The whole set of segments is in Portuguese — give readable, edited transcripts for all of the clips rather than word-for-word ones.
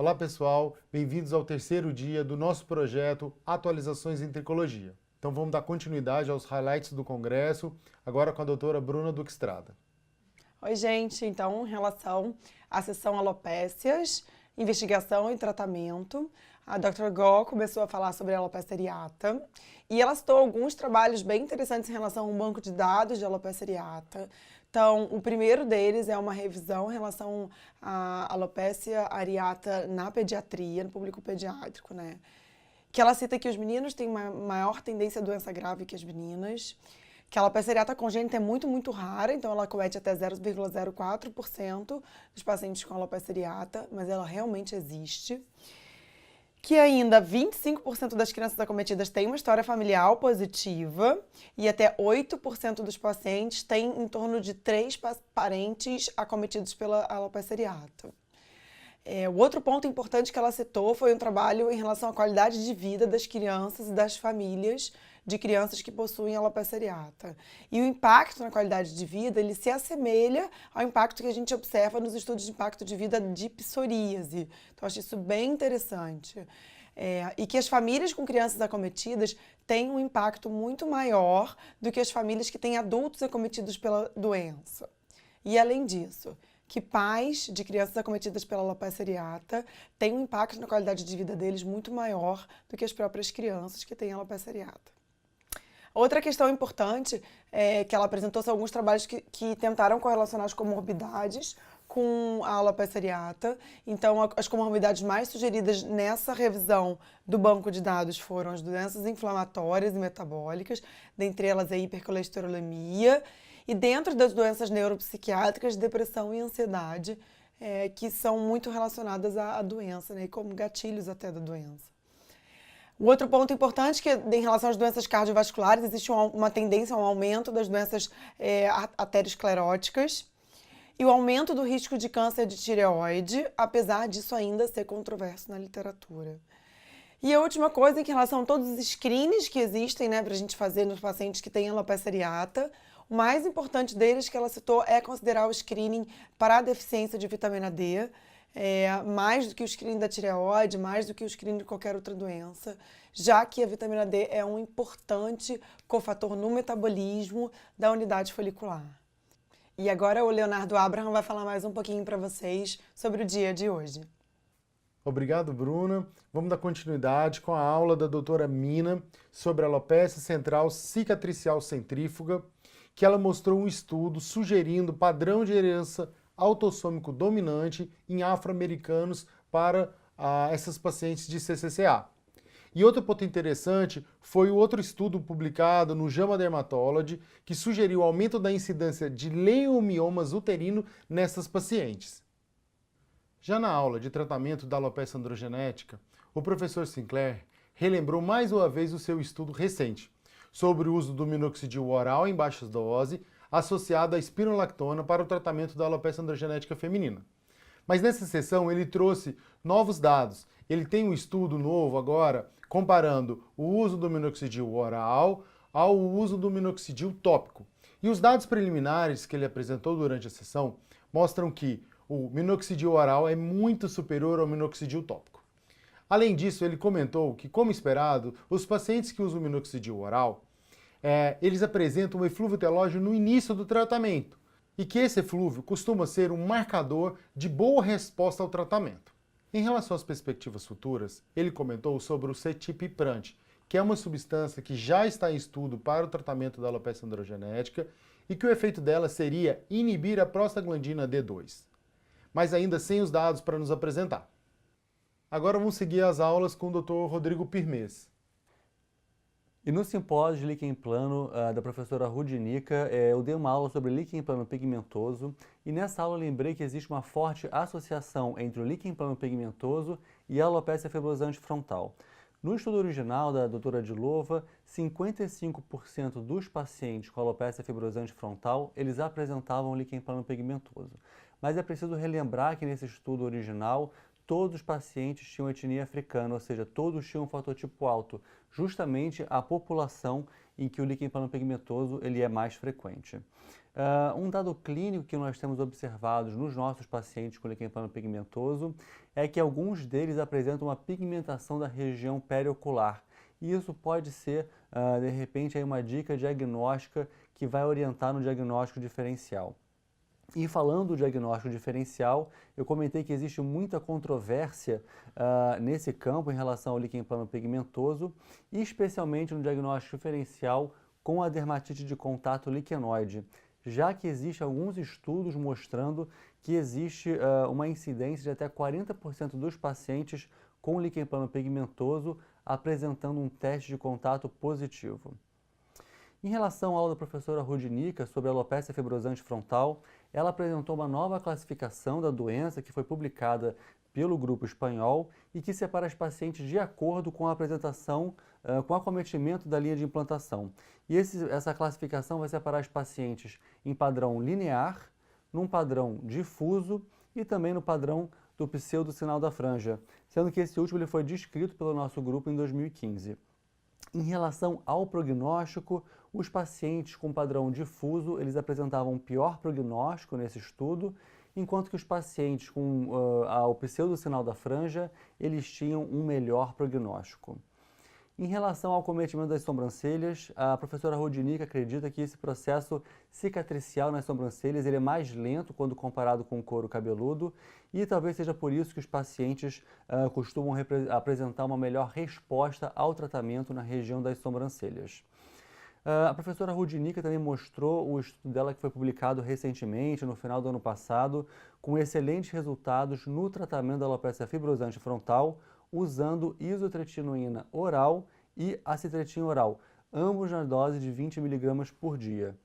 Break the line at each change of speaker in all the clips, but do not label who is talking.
Olá pessoal, bem-vindos ao terceiro dia do nosso projeto Atualizações em Tricologia. Então vamos dar continuidade aos highlights do congresso, agora com a doutora Bruna Duque Estrada.
Oi gente, então em relação à sessão alopécias, investigação e tratamento, a Dr. Go começou a falar sobre a alopecia areata e ela citou alguns trabalhos bem interessantes em relação ao banco de dados de alopecia areata. Então, o primeiro deles é uma revisão em relação à alopecia areata na pediatria, no público pediátrico, né? Que ela cita que os meninos têm uma maior tendência à doença grave que as meninas, que a alopecia areata congênita é muito rara, então ela comete até 0,04% dos pacientes com alopecia areata, mas ela realmente existe. Que ainda 25% das crianças acometidas têm uma história familiar positiva e até 8% dos pacientes têm em torno de 3 parentes acometidos pela alopecia areata. O outro ponto importante que ela citou foi um trabalho em relação à qualidade de vida das crianças e das famílias de crianças que possuem alopecia areata. E o impacto na qualidade de vida, ele se assemelha ao impacto que a gente observa nos estudos de impacto de vida de psoríase. Então, eu acho isso bem interessante. E que as famílias com crianças acometidas têm um impacto muito maior do que as famílias que têm adultos acometidos pela doença. E, além disso, que pais de crianças acometidas pela alopecia areata têm um impacto na qualidade de vida deles muito maior do que as próprias crianças que têm alopecia areata. Outra questão importante é que ela apresentou são alguns trabalhos que tentaram correlacionar as comorbidades com a alopecia areata. Então, as comorbidades mais sugeridas nessa revisão do banco de dados foram as doenças inflamatórias e metabólicas, dentre elas a hipercolesterolemia, e dentro das doenças neuropsiquiátricas, depressão e ansiedade, que são muito relacionadas à doença, né, e como gatilhos até da doença. O outro ponto importante é que, em relação às doenças cardiovasculares, existe uma tendência a um aumento das doenças ateroscleróticas e o aumento do risco de câncer de tireoide, apesar disso ainda ser controverso na literatura. E a última coisa é que, em relação a todos os screens que existem, né, para a gente fazer nos pacientes que têm alopecia areata, o mais importante deles que ela citou é considerar o screening para a deficiência de vitamina D, mais do que o screening da tireoide, mais do que o screening de qualquer outra doença, já que a vitamina D é um importante cofator no metabolismo da unidade folicular. E agora o Leonardo Abraham vai falar mais um pouquinho para vocês sobre o dia de hoje.
Obrigado, Bruna. Vamos dar continuidade com a aula da doutora Mina sobre a alopecia central cicatricial centrífuga, que ela mostrou um estudo sugerindo padrão de herança autossômico dominante em afro-americanos para essas pacientes de CCCA. E outro ponto interessante foi o outro estudo publicado no JAMA Dermatology, que sugeriu o aumento da incidência de leiomiomas uterino nessas pacientes. Já na aula de tratamento da alopecia androgenética, o professor Sinclair relembrou mais uma vez o seu estudo recente sobre o uso do minoxidil oral em baixas doses associado à espironolactona para o tratamento da alopecia androgenética feminina. Mas nessa sessão ele trouxe novos dados. Ele tem um estudo novo agora comparando o uso do minoxidil oral ao uso do minoxidil tópico. E os dados preliminares que ele apresentou durante a sessão mostram que o minoxidil oral é muito superior ao minoxidil tópico. Além disso, ele comentou que, como esperado, os pacientes que usam o minoxidil oral eles apresentam um eflúvio telógeno no início do tratamento e que esse eflúvio costuma ser um marcador de boa resposta ao tratamento. Em relação às perspectivas futuras, ele comentou sobre o cetipiprant, que é uma substância que já está em estudo para o tratamento da alopecia androgenética e que o efeito dela seria inibir a prostaglandina D2, mas ainda sem os dados para nos apresentar. Agora vamos seguir as aulas com o Dr. Rodrigo Pirmez.
E no simpósio de líquen plano da professora Rudinica, eu dei uma aula sobre líquen plano pigmentoso e nessa aula eu lembrei que existe uma forte associação entre o líquen plano pigmentoso e a alopecia fibrosante frontal. No estudo original da doutora Dilova, 55% dos pacientes com alopecia fibrosante frontal, eles apresentavam líquen plano pigmentoso. Mas é preciso relembrar que nesse estudo original, todos os pacientes tinham etnia africana, ou seja, todos tinham um fatotipo alto, justamente a população em que o líquen plano-pigmentoso ele é mais frequente. Um dado clínico que nós temos observados nos nossos pacientes com líquen plano-pigmentoso é que alguns deles apresentam uma pigmentação da região periocular. E isso pode ser, de repente, aí uma dica diagnóstica que vai orientar no diagnóstico diferencial. E falando do diagnóstico diferencial, eu comentei que existe muita controvérsia nesse campo em relação ao líquen plano-pigmentoso, e especialmente no diagnóstico diferencial com a dermatite de contato liquenoide, já que existem alguns estudos mostrando que existe uma incidência de até 40% dos pacientes com líquen plano-pigmentoso apresentando um teste de contato positivo. Em relação à aula da professora Rudinica sobre a alopecia fibrosante frontal, ela apresentou uma nova classificação da doença que foi publicada pelo grupo espanhol e que separa os pacientes de acordo com a apresentação, com o acometimento da linha de implantação. E essa classificação vai separar os pacientes em padrão linear, num padrão difuso e também no padrão do pseudo-sinal da franja, sendo que esse último ele foi descrito pelo nosso grupo em 2015. Em relação ao prognóstico, os pacientes com padrão difuso, eles apresentavam um pior prognóstico nesse estudo, enquanto que os pacientes com o pseudo-sinal da franja, eles tinham um melhor prognóstico. Em relação ao acometimento das sobrancelhas, a professora Rudinica acredita que esse processo cicatricial nas sobrancelhas ele é mais lento quando comparado com o couro cabeludo e talvez seja por isso que os pacientes costumam apresentar uma melhor resposta ao tratamento na região das sobrancelhas. A professora Rudinica também mostrou o estudo dela que foi publicado recentemente, no final do ano passado, com excelentes resultados no tratamento da alopecia fibrosante frontal, usando isotretinoína oral e acitretin oral, ambos na dose de 20 mg por dia.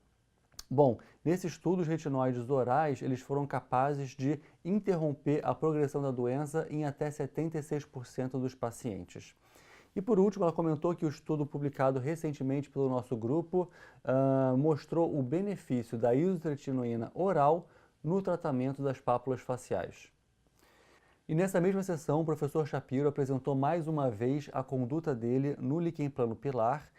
Bom, nesse estudo, os retinoides orais eles foram capazes de interromper a progressão da doença em até 76% dos pacientes. E por último, ela comentou que o estudo publicado recentemente pelo nosso grupo mostrou o benefício da isotretinoína oral no tratamento das pápulas faciais. E nessa mesma sessão, o professor Shapiro apresentou mais uma vez a conduta dele no líquen plano pilar,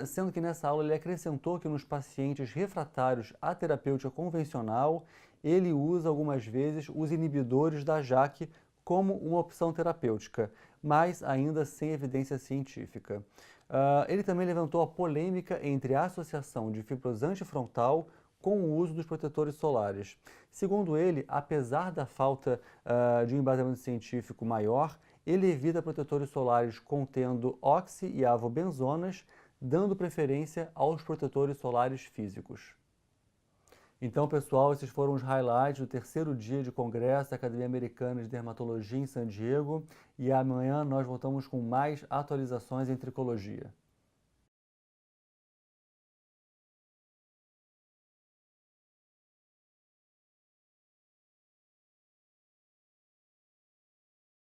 sendo que nessa aula ele acrescentou que nos pacientes refratários à terapêutica convencional, ele usa algumas vezes os inibidores da JAK como uma opção terapêutica, mas ainda sem evidência científica. Ele também levantou a polêmica entre a associação de fibrosante frontal com o uso dos protetores solares. Segundo ele, apesar da falta de um embasamento científico maior, ele evita protetores solares contendo oxi e avobenzonas, dando preferência aos protetores solares físicos. Então, pessoal, esses foram os highlights do terceiro dia de congresso da Academia Americana de Dermatologia em San Diego, e amanhã nós voltamos com mais atualizações em tricologia.